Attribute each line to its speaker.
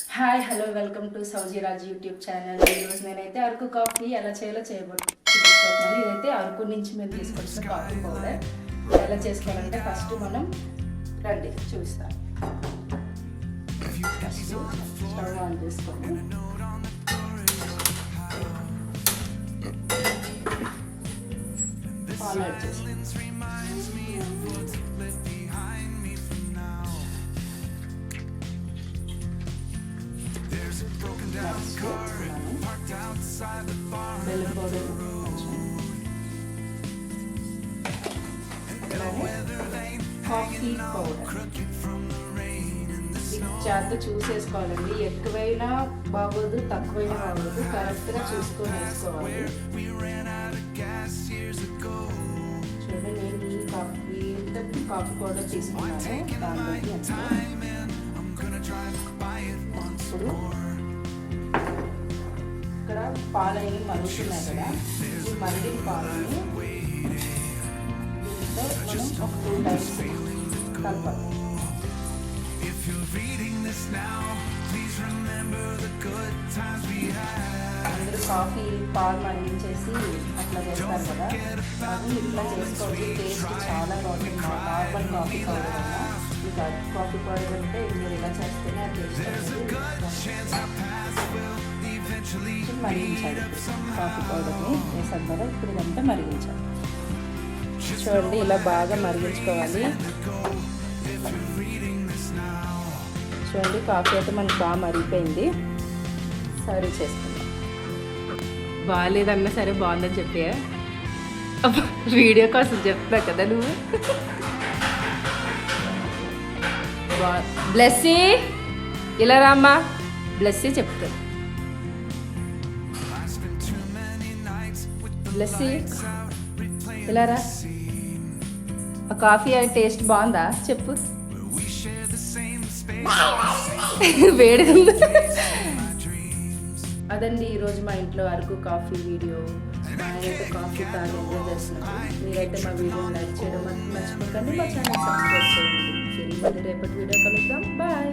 Speaker 1: Hi hello welcome to Saujiraj YouTube channel. ఈరోజు నేనైతే Araku coffee ఎలా చేయాలో చూపించబోతున్నాను. ఇదైతే అరకు నుంచి మేము తీసుకొచ్చిన కాఫీ పౌడర్. ఎలా చేసుకోవాలంటే ఫస్ట్ మనం రండి చూపిస్తాను. ఫస్ట్ స్టవ్ ఆన్ చేసుకోండి. పాలు యాడ్ చేసుకోండి. బెల్లం పౌడర్ కాఫీ పౌడర్ జాగ్రత్త చూసేసుకోవాలండి. ఎక్కువైనా బాగోదు, తక్కువైనా బాగోదు, కరెక్ట్గా చూసుకొని వేసుకోవాలి. చూడండి, నేను ఈ కాఫీ పౌడర్ తీసుకున్నాను. దాంట్లోకి ఇప్పుడు ఇక్కడ పాలు అనేవి మరుగుతున్నాయి కదా, ఈ మరిగిన పాలని దీంట్లో మనం ఒక 2 టైమ్స్ కలపాలి. అందరూ కాఫీ పాలు మరిగించేసి అట్లా చేస్తారు కదా, అది ఇట్లా చేసుకోండి. టేస్ట్ చాలా బాగుంటుంది. నార్మల్ కాఫీ పౌడర్ వల్ల మీకు కాఫీ పౌడర్ అంటే మీరు ఇలా చేస్తేనే ఆ టేస్ట్ మరిగించాలి. కాఫీ పౌడర్ని వేసాం కదా, ఇప్పుడు ఇదంతా మరిగించాలి. చూడండి, ఇలా బాగా మరిగించుకోవాలి. చూడండి, కాఫీ అయితే మనకు బాగా మరిగిపోయింది. సర్వ్ చేసుకుందాం. బాగాలేదన్నా సరే బాగుందని చెప్పి వీడియో కోసం చెప్తున్నా కదా నువ్వు. బ్లెస్సీ ఇలా రామ్మా, బ్లెస్సీ చెప్తాను. బ్లెస్సీ ఇలా రా. ఆ కాఫీ టేస్ట్ బాగుందా చెప్పు. వేడిగా అదండి ఈరోజు మా ఇంట్లో అరకు కాఫీ వీడియో. నేనైతే కాఫీ తాగి ఎంజాయ్ చేస్తున్నాను. మీరైతే మా వీడియోని లైక్ చేయడం మర్చిపోకండి. మా ఛానల్ సబ్స్క్రైబ్ చేయండి. మళ్ళీ రేపటి వీడియో కలుద్దాం. బాయ్.